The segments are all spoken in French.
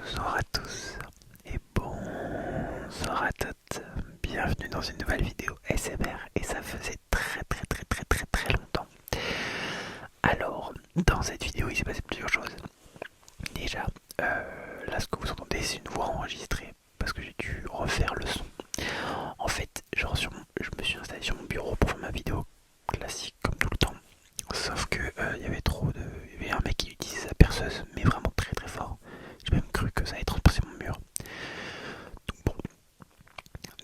Bonjour à tous et bonsoir à toutes. Bienvenue dans une nouvelle vidéo SMR et ça faisait très longtemps. Alors, dans cette vidéo, il s'est passé plusieurs choses. Déjà, là ce que vous entendez, c'est une voix enregistrée parce que j'ai dû refaire le son. En fait, je me suis installé sur mon bureau pour faire ma vidéo classique comme tout le temps. Sauf que il y avait il y avait un mec qui utilisait sa perceuse, mais vraiment très fort. J'ai même cru que ça allait transpercer mon mur. Donc bon,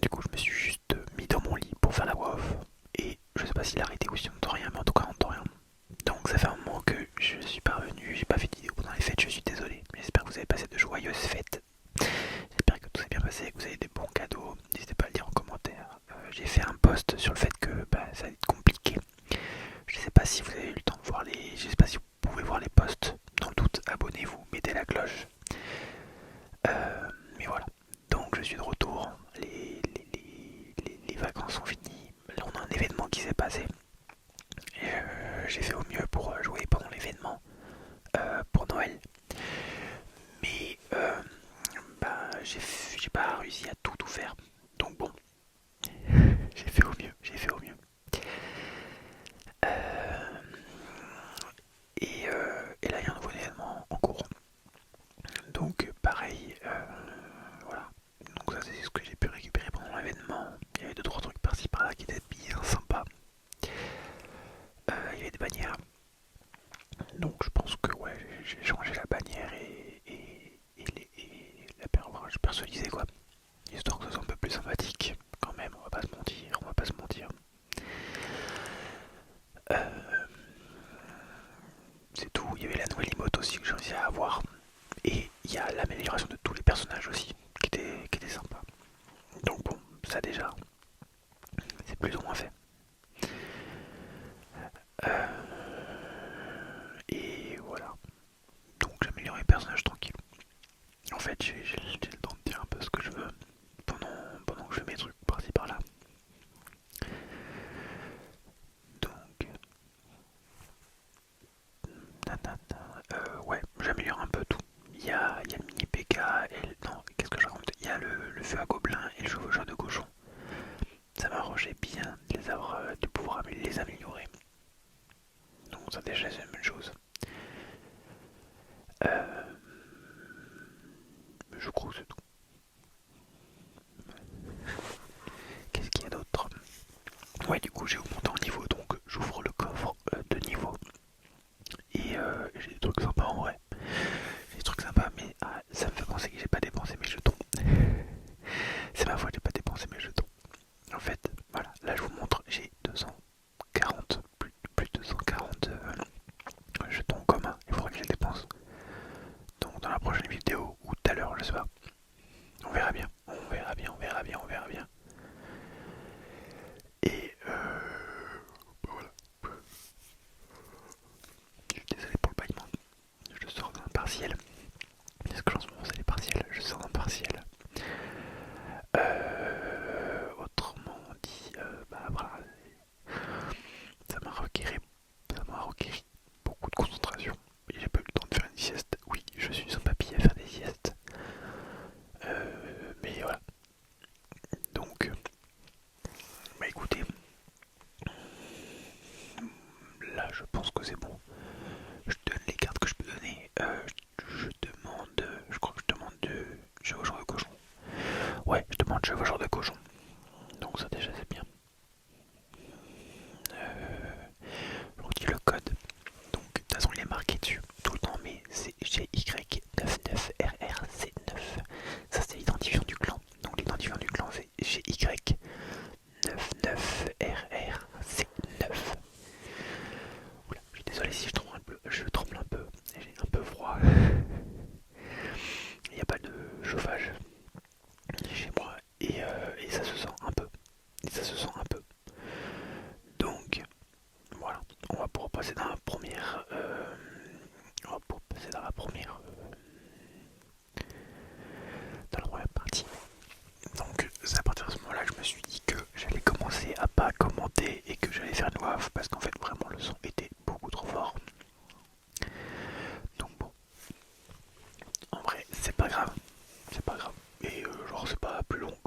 du coup je me suis juste mis dans mon lit pour faire la voix off. Et je sais pas s'il a arrêté ou si on n'entend rien, mais en tout cas on n'entend rien. Donc ça fait un moment que je suis pas revenu, j'ai pas fait de vidéo pendant les fêtes, je suis désolé. J'espère que vous avez passé de joyeuses fêtes. J'espère que tout s'est bien passé, que vous avez des bons cadeaux. N'hésitez pas à le dire en commentaire. J'ai fait un post sur le fait que ça allait être compliqué. Je sais pas si vous avez eu le temps de voir les. Je sais pas si vous pouvez voir les posts. Dans le doute, abonnez-vous, mettez la cloche. Mais voilà. Donc je suis de retour. Les vacances sont finies. Là on a un événement qui s'est passé. Et j'ai fait au mieux pour jouer pendant l'événement pour Noël. Mais j'ai pas réussi à tout faire. Donc bon, j'ai fait au mieux. J'ai fait au mieux. Euh, et là il y a un nouveau événement en cours. Donc pareil, voilà. Donc ça c'est ce que j'ai pu récupérer pendant l'événement. Il y avait 2-3 trucs par-ci par-là qui étaient bien sympas. Il y avait des bannières. Donc je pense que ouais, j'ai changé la bannière et la je personnalisé quoi. Histoire que ce soit un peu plus sympathique. Quand même, on va pas se mentir, on va pas se mentir. Euh, c'est tout. Il y avait la nouvelle emote aussi que j'ai réussi à avoir. Et il y a l'amélioration de tous les personnages aussi, qui était sympa. Donc bon, ça déjà, c'est plus ou moins fait. Euh, et voilà. Donc j'améliore les personnages tranquilles. En fait, j'ai le temps de dire un peu ce que je veux pendant que je fais mes trucs par-ci par-là. Donc, ouais, j'améliore un peu tout. Il y a le mini PK et non, qu'est-ce que je raconte. Il y a le feu à gobelin et le chevaucheur de cochon. Ça m'arrangeait bien de pouvoir les améliorer. Donc ça déjà c'est une bonne chose. Euh, je crois que c'est tout. Qu'est-ce qu'il y a d'autre? Ouais, du coup j'ai augmenté en niveau, donc j'ouvre le coffre de niveau. Et j'ai des trucs sympas en vrai. J'ai des trucs sympas, mais ça me fait penser que j'ai pas dépensé mes jetons. C'est ma foi, j'ai pas dépensé mes jetons. En fait, voilà, là je vous montre, j'ai 240, plus de 240 jetons communs. Il faudrait que je les dépense. Donc dans la prochaine vidéo, ou tout à l'heure, je sais pas. On verra bien, on verra bien, on verra bien, on verra bien. Et voilà. Je suis désolé pour le bâillement. Je sors d'un partiel. Est-ce que en ce moment c'est les partiels? Je sors d'un partiel. Autrement dit, voilà, ça m'a requéri beaucoup de concentration. Et j'ai pas eu le temps de faire une sieste. Oui, je suis un papy à faire des siestes. Mais voilà. Donc, écoutez, là je pense que c'est bon. Je donne les cartes que je peux donner. Je crois que je demande de chevaucheur de cochon. Ouais, je demande chevaucheur de cochon. Donc ça déjà c'est bien. Je redis le code. Donc de toute façon il est marqué dessus tout le temps, mais c'est GY99RRC9. Ça c'est l'identifiant du clan. Donc l'identifiant du clan c'est GY99RRC9. Oula, je suis désolé si je tremble un peu, j'ai un peu froid. Il n'y a pas de chauffage chez moi et ça se sent un peu. Et ça se sent un peu. Donc voilà, on va pouvoir passer dans la première,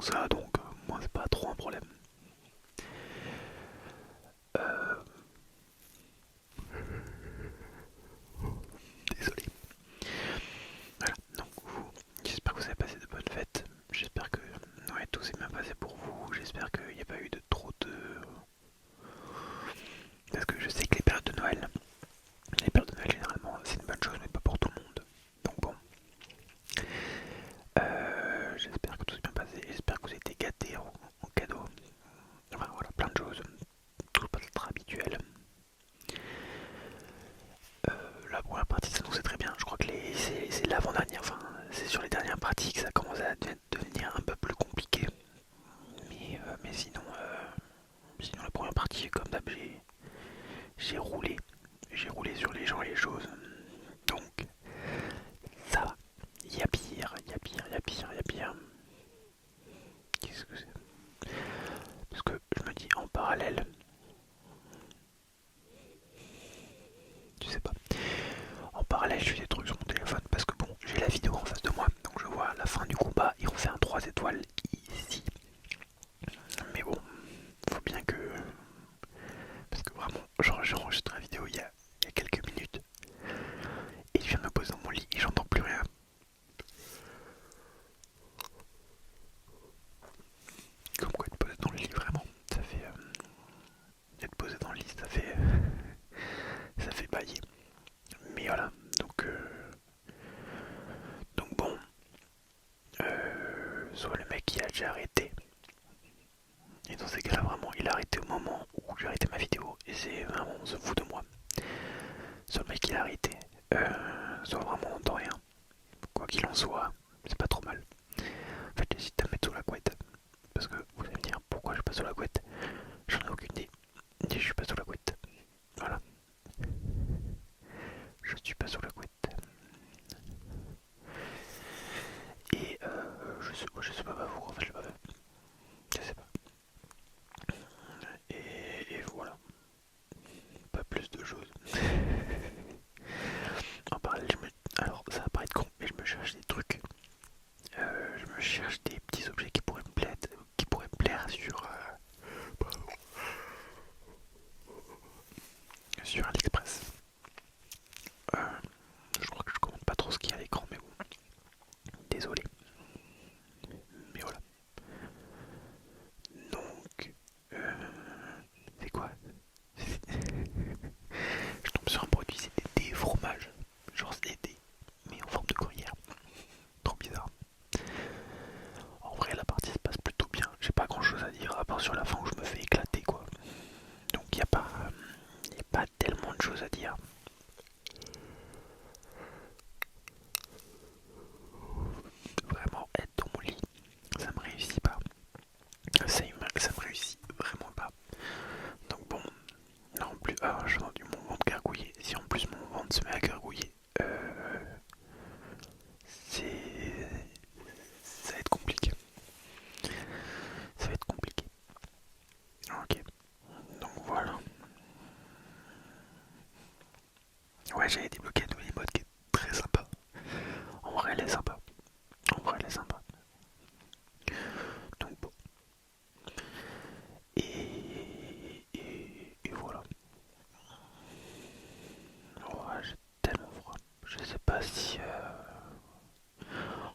ça, donc moi c'est pas trop un problème. Euh, Désolé. Voilà, donc j'espère que vous avez passé de bonnes fêtes. J'espère que ouais, tout s'est bien passé pour vous. J'espère qu'il n'y a pas eu de trop de... Parce que je sais que les périodes de Noël généralement c'est une bonne chose mais pas pour tout le monde. Donc bon, j'espère que tout s'est bien passé. J'espère que vous avez été gâtés en cadeau. Enfin voilà, plein de choses. Tout le patin habituel. La première partie s'annonçait très bien. Je crois que c'est l'avant-dernière, enfin c'est sur les dernières parties que ça commence à devenir un peu plus compliqué. Mais sinon la première partie, comme d'hab, j'ai roulé. J'ai roulé sur les gens et les choses. Donc ça va. Il y a pire, il y a pire, il y a pire, il y a pire. Qu'est-ce que c'est? Parce que je me dis en parallèle, je sais pas. En parallèle, je fais des trucs sur mon téléphone parce que bon, j'ai la vidéo en face de moi, donc je vois la fin du combat et on fait un 3 étoiles ici. Mais bon, faut bien que... Parce que vraiment, j'ai enregistré la vidéo il y a quelques minutes et je viens de me poser dans mon lit et j'entends plus rien. Comme quoi être posé dans le lit, vraiment, ça fait... être posé dans le lit, ça fait bailler. Mais voilà, donc bon, soit le mec qui a déjà arrêté. Et dans ces cas-là, vraiment, il a arrêté au moment où j'ai arrêté ma vidéo. Et c'est vraiment, on se fout de moi. Soit le mec il a arrêté, soit vraiment on entend rien. Quoi qu'il en soit, c'est pas trop mal. En fait, j'hésite à mettre sous la couette. Parce que vous allez me dire pourquoi je suis pas sous la couette. J'en ai aucune idée. Je suis pas sous la couette. Voilà. Je suis pas sous la couette. Et je sais pas vous, en fait, je l'ai pas fait. Je sais pas. Et voilà. Pas plus de choses. En parallèle, alors ça va paraître con, mais je me cherche des trucs. Je me cherche des petits objets qui pourraient me plaire sur AliExpress. Euh, je crois que je commande pas trop ce qu'il y a à l'écran, mais bon, désolé. Mais voilà. Donc, c'est quoi? Je tombe sur un produit, c'est des fromages. Genre c'est des dés, mais en forme de gruyère. Trop bizarre. En vrai, la partie se passe plutôt bien. J'ai pas grand chose à dire, à part sur la fin où je me fais éclater, quoi. Donc, y a pas tellement de choses à dire. Vraiment, être dans mon lit, ça me réussit pas. Ça me réussit vraiment pas. Donc bon, non plus. Ah, j'ai entendu mon ventre gargouiller. Si en plus mon ventre se met à gargouiller, c'est... ça va être compliqué. Ça va être compliqué. Ok. Donc voilà. Ouais, j'avais débloqué un nouvel mode qui est très sympa. En vrai, elle est sympa. En vrai, elle est sympa. Donc bon. Et voilà. Ouais, j'ai tellement froid. Je sais pas si...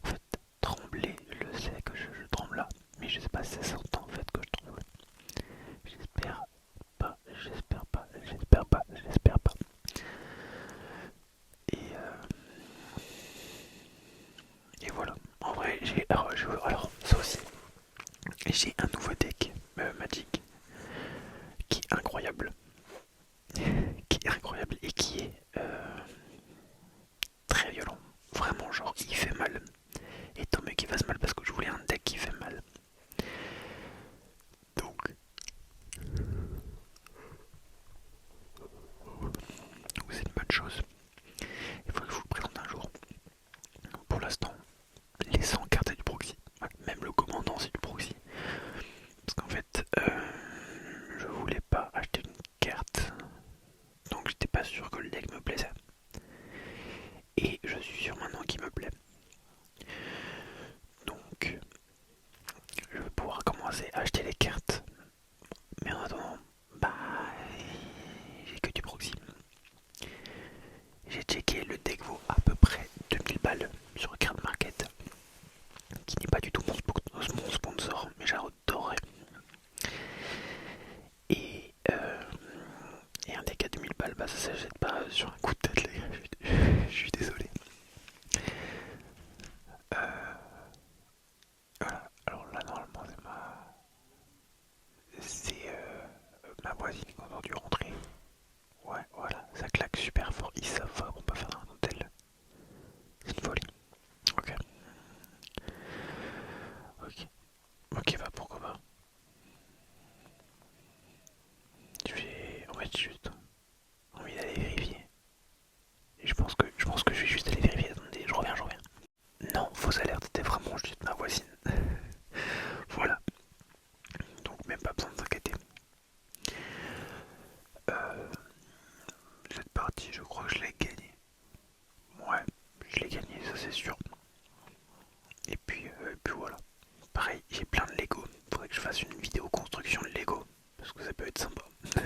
En fait, trembler, je sais que je tremble là. Mais je sais pas si ça s'entend en fait que je tremble. J'espère pas, j'espère pas, j'espère pas, j'espère pas. Et, et voilà. En vrai, alors ça aussi. J'ai un nouveau deck Magic qui est incroyable. Qui est incroyable et qui est très violent. Vraiment, genre, il fait mal. Et tant mieux qu'il fasse mal parce que je voulais un deck qui fait mal. Donc c'est une bonne chose. Il faut que je vous le présente un jour. Pour l'instant, les 100 cartes du proxy. Même le commandant c'est du proxy. Parce qu'en fait, je voulais pas acheter une carte. Donc j'étais pas sûr que le deck me plaisait. Et je suis sûr maintenant qu'il me plaît. Donc Non, fausse alerte, c'était vraiment juste ma voisine. Voilà, donc même pas besoin de s'inquiéter. Euh, cette partie, je crois que je l'ai gagnée. Ouais, je l'ai gagnée, ça c'est sûr. Et puis voilà. Pareil, j'ai plein de Lego. Faudrait que je fasse une vidéo construction de Lego. Parce que ça peut être sympa. Ça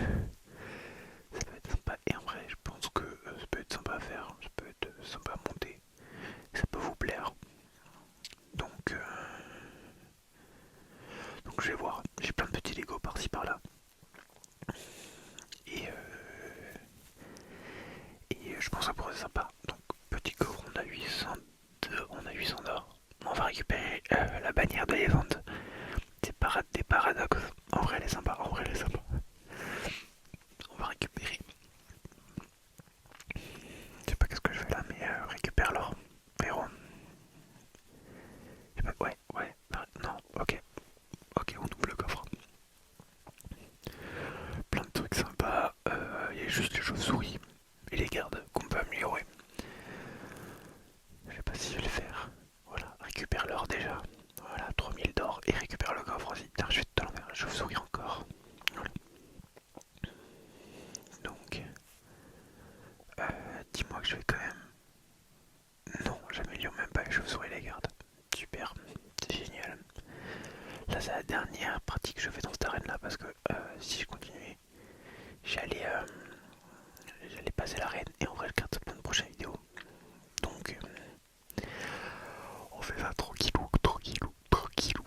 peut être sympa. Et en vrai, je pense que ça peut être sympa à faire. Ça peut être sympa à monter. Ça peut vous plaire. Donc, donc je vais voir. J'ai plein de petits Lego par-ci par-là. Et, je pense que ça pourrait être sympa. Donc, petit coffre, on a 800 d'or. On va récupérer la bannière de Levante. Des paradoxes. En vrai, elle est sympa. En vrai, elle est sympa. On va récupérer. Je sais pas qu'est-ce que je fais là, mais récupère l'or. Héros. Ouais. Non, ok. Ok, on ouvre le coffre. Plein de trucs sympas. Il y a juste les chauves-souris et les gardes qu'on peut améliorer. Je sais pas si je vais le faire. Voilà, récupère l'or déjà. Voilà, 3000 d'or et récupère le coffre aussi. Tiens, je vais te l'envers. Chauve-souris encore. Voilà. Donc, dis-moi que je vais quand même. Non, j'améliore même pas les chauves-souris et les gardes. Super, c'est génial. Là, c'est la dernière partie que je fais dans cette arène là parce que si je continuais, j'allais passer l'arène et en vrai, je garde ça pour une prochaine vidéo. Donc, on fait ça tranquillou, tranquillou, tranquillou.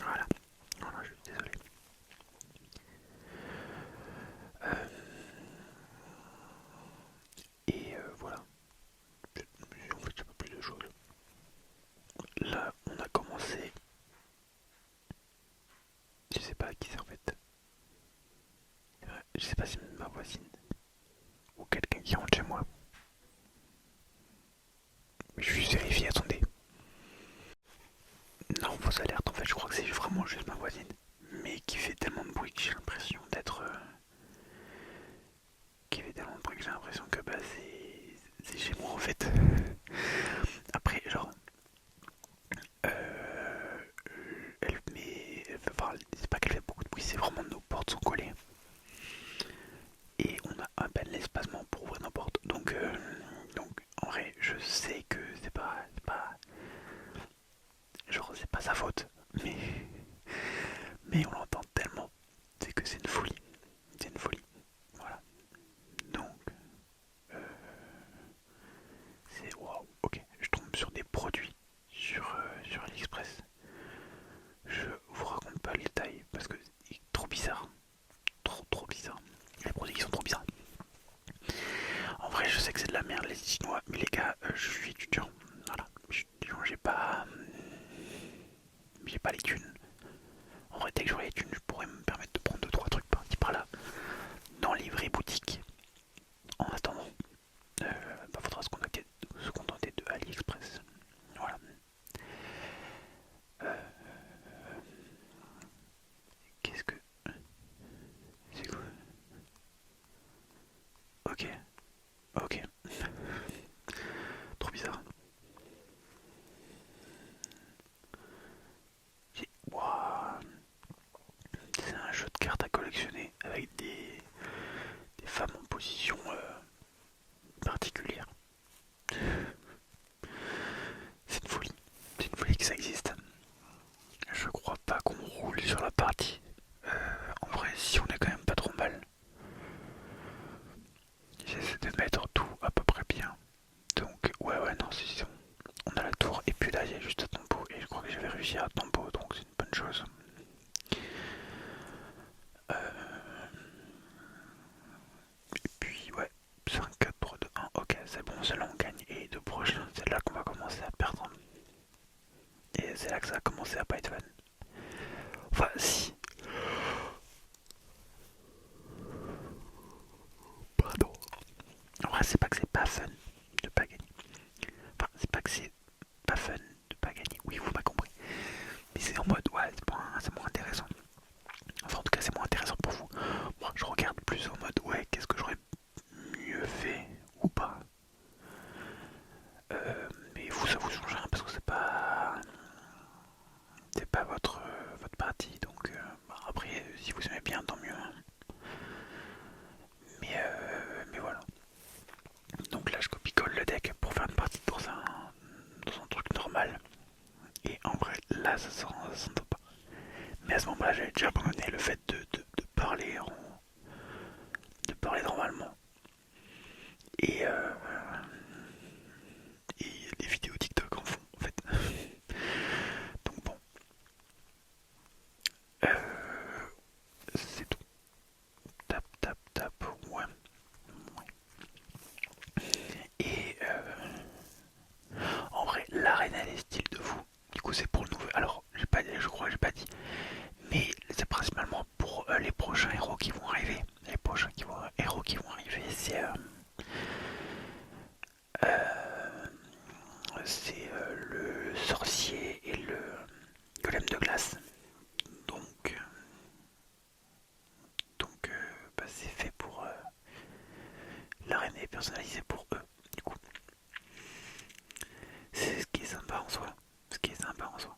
Voilà, voilà, je suis désolé. Euh, voilà, en fait, j'ai pas plus de choses. Là, on a commencé. Je sais pas qui c'est en fait. Je sais pas si c'est ma voisine ou quelqu'un qui rentre chez moi. Mais je vais juste vérifier, attendez. Non, fausse alerte, en fait, je crois que c'est vraiment juste ma voisine. Mais qui fait tellement de bruit que j'ai l'impression d'être. Qui fait tellement de bruit que j'ai l'impression que bah, c'est chez moi en fait. Après, genre. Enfin, c'est pas qu'elle fait beaucoup de bruit, c'est vraiment nos portes sont collées. Et on a à peine l'espacement pour ouvrir nos portes. Donc en vrai, je sais que genre, c'est pas sa faute. Mais, mais on l'entend tellement. C'est que c'est une folie. C'est une folie. Voilà. Donc, c'est waouh. Ok, je tombe sur des produits sur AliExpress. Je vous raconte pas le détail parce que c'est trop bizarre. Trop bizarre. Les produits qui sont trop bizarres. En vrai, je sais que c'est de la merde les Chinois, mais les gars, je suis étudiant. Voilà, je suis étudiant, j'ai pas les thunes. En vrai, dès que j'aurai les thunes, je pourrais me permettre de prendre 2-3 trucs par-ci par-là dans les vraies boutiques. En attendant, faudra se contenter de AliExpress. Voilà. Euh, Qu'est-ce que c'est quoi? Ok, ok, trop bizarre. Waouh, c'est un jeu de cartes à collectionner avec des femmes en position particulière. C'est une folie. C'est une folie que ça existe. Je crois pas qu'on roule sur la partie. En vrai, si on est quand même pas trop mal. J'essaie de mettre tout à peu près bien. Donc, ouais, non, si, on a la tour. Et puis là, il y a juste un tempo. Et je crois que j'avais réussi à tempo, donc c'est une bonne chose. Et puis, ouais, 5, 4, 3, 2, 1. Ok, c'est bon, celle-là on gagne. Et de prochain, c'est là qu'on va commencer à perdre. Et c'est là que ça a commencé à pas être fun. Enfin, si. Pardon. En vrai, c'est pas que c'est pas fun de pas gagner. Enfin, c'est pas que c'est pas fun de pas gagner. Oui, vous m'avez compris. Mais c'est en mode, ouais, c'est moins intéressant. Enfin, en tout cas, c'est moins intéressant pour vous. Moi, je regarde plus en mode, ouais, qu'est-ce que j'aurais mieux fait ou pas. vous, ça vous change rien parce que c'est pas votre partie. Donc bah, après, si vous aimez bien, tant mieux, hein. Mais voilà. Donc là, je copie-colle le deck pour faire une partie dans un truc normal. Et en vrai, là, ça s'entend pas. Mais à ce moment-là, j'avais déjà abandonné le fait de parler de parler normalement. Et, euh, et les vidéos TikTok en font, en fait. Donc bon, c'est tout. Tap, tap, tap, ouais. Et en vrai, l'arène elle est style de fou. Du coup, c'est pour le nouveau. Alors, j'ai pas dit, je crois que j'ai pas dit. Mais c'est principalement pour les prochains héros qui vont arriver. Les prochains héros qui vont arriver, euh, le sorcier et le golem de glace. Donc, bah, c'est fait pour l'arène est personnalisée pour eux. Du coup, c'est ce qui est sympa en soi. Ce qui est sympa en soi.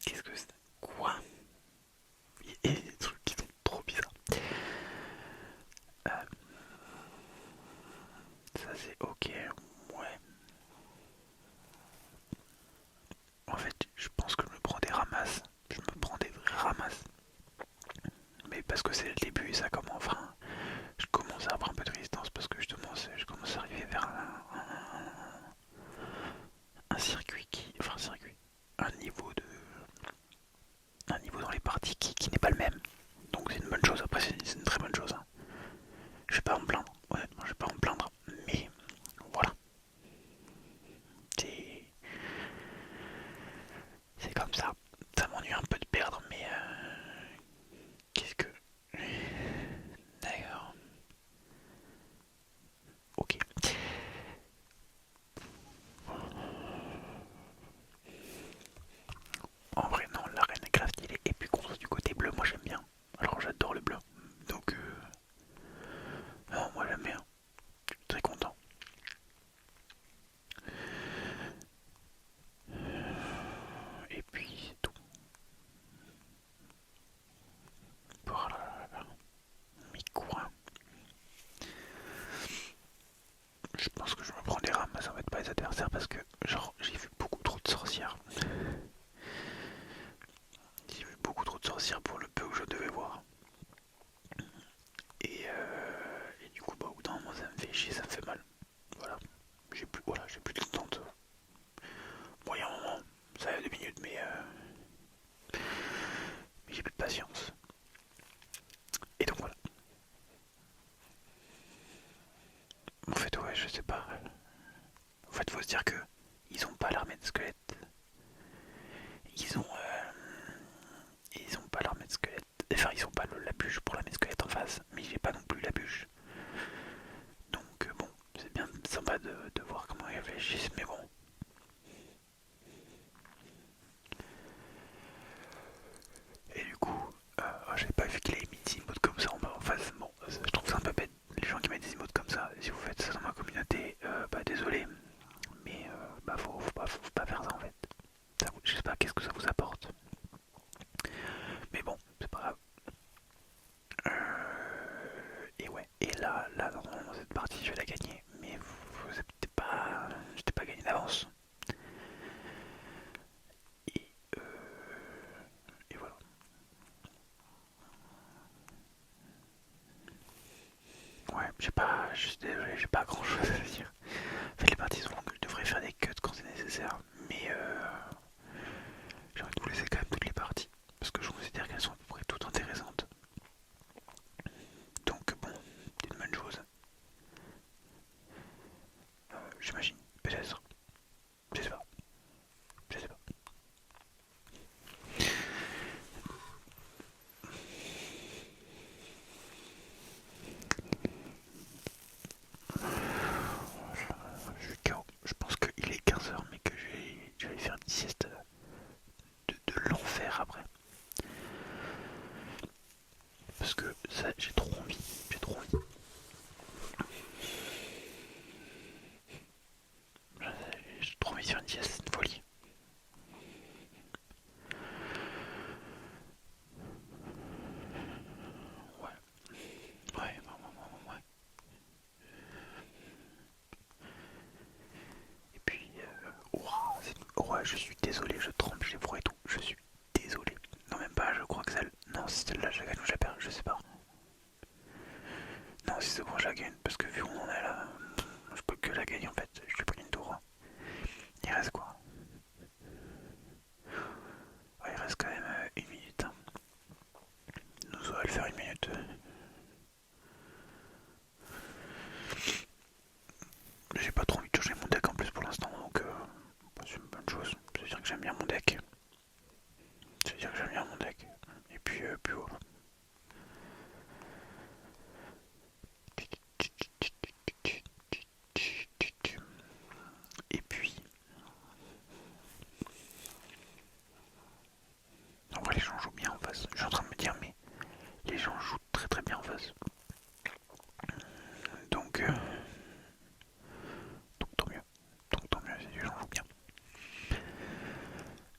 Qu'est-ce que c'est? Quoi? Il y a des trucs qui sont trop bizarres. Euh, Ça c'est ok, ouais. En fait, je pense que je me prends des ramasses. Je me prends des vraies ramasses. Mais parce que c'est le début et ça commence. Enfin, je commence à avoir un peu de résistance parce que justement, je commence à arriver vers un circuit qui. Enfin, un circuit. Un niveau de. Un niveau dans les parties qui n'est pas le même. Donc c'est une bonne chose. Après, c'est une très bonne chose, hein. Je vais pas en plaindre. Honnêtement, je vais pas en plaindre. Mais voilà. C'est. C'est comme ça. Ça m'ennuie un peu de perdre, mais qu'est-ce que. D'ailleurs. Ok. En vrai, non, l'arène est grave stylée. Et puis, contre du côté bleu, moi j'aime bien. Alors, j'adore le bleu. Donc, non, moi j'aime bien. Je suis très content. Et puis, c'est tout. Voilà. Mes coins. Je pense que je me prends des rames, ça va être pas les adversaires parce que, genre, j'ai vu beaucoup trop de sorcières. J'ai vu beaucoup trop de sorcières pour le peu que je devais voir. Et du coup, bah, au bout d'un moment, ça me fait chier, ça me fait mal. Voilà. J'ai plus de temps de. Bon, il y a un moment, ça a 2 minutes, mais j'ai plus de patience. Et donc voilà. En fait, ouais, je sais pas. En fait, faut se dire que ils ont pas l'armée de squelettes. Ils ont, ils ont pas l'armée de squelettes. Enfin, ils ont pas la bûche pour l'armée de squelettes en face, mais j'ai pas non plus la bûche. Donc bon, c'est bien sympa de voir comment ils réfléchissent, mais bon. Et du coup, j'ai pas vu qu'il ait mis des emotes comme ça en face. Bon, je trouve ça un peu bête. Les gens qui mettent des emotes comme ça, si vous faites ça dans ma communauté, bah désolé. Mais bah faut pas faire ça en fait. Je sais pas qu'est-ce que ça vous apporte. Mais bon, c'est pas grave. Et ouais, et là dans cette partie je vais la gagner. Mais j'étais pas gagné d'avance. Et, euh, et voilà. Ouais, je suis désolé, j'ai pas grand chose à dire. En fait, les parties sont longues, je devrais faire des cuts quand c'est nécessaire. Mais j'ai envie de vous laisser quand même toutes les parties. Parce que je considère qu'elles sont à peu près toutes intéressantes. Donc bon, c'est une bonne chose. J'imagine, peut-être. Je sais pas. Je sais pas. Je suis KO. Je pense qu'il est 15h, mais que je vais faire une sieste de l'enfer après. Parce que ça, j'ai trop envie. J'ai trop envie. déjà gagné en fait. J'ai pris une tour. Il reste quoi? Ouais, il reste quand même une minute. Hein. Nous allons le faire une minute. J'ai pas trop envie de changer mon deck en plus pour l'instant, donc c'est une bonne chose. Ça veut dire que j'aime bien mon deck. Ça veut dire que j'aime bien mon deck. Et puis voilà. Et puis, en vrai les gens jouent bien en face. Je suis en train de me dire mais les gens jouent très très bien en face. Donc, donc tant mieux si les gens jouent bien.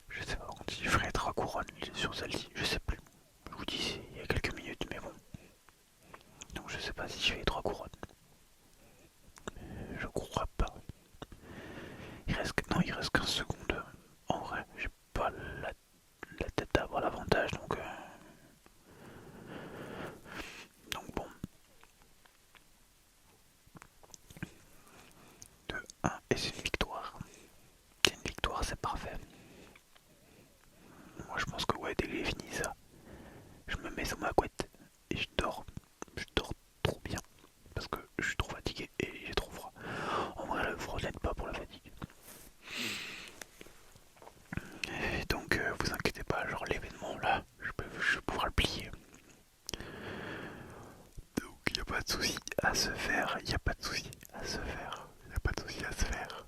Je sais pas quand il ferait 3 couronnes sur celle-ci, je sais plus. Je vous dis il y a quelques minutes mais bon. Donc je sais pas si je fais 3 couronnes. Je crois pas. Il reste 15 secondes. En vrai, j'ai pas la tête d'avoir l'avantage donc bon. 2-1 et c'est une victoire. C'est une victoire, c'est parfait. Moi je pense que ouais, dès que j'ai fini ça, je me mets sur ma couette et je dors. Je dors trop bien parce que je suis trop fatigué et j'ai trop froid. En vrai, le froid n'aide pas pour la fatigue. Et donc, vous inquiétez pas, genre l'événement là, je vais pouvoir le plier. Donc, il n'y a pas de souci à se faire, il n'y a pas de souci à se faire, il n'y a pas de souci à se faire.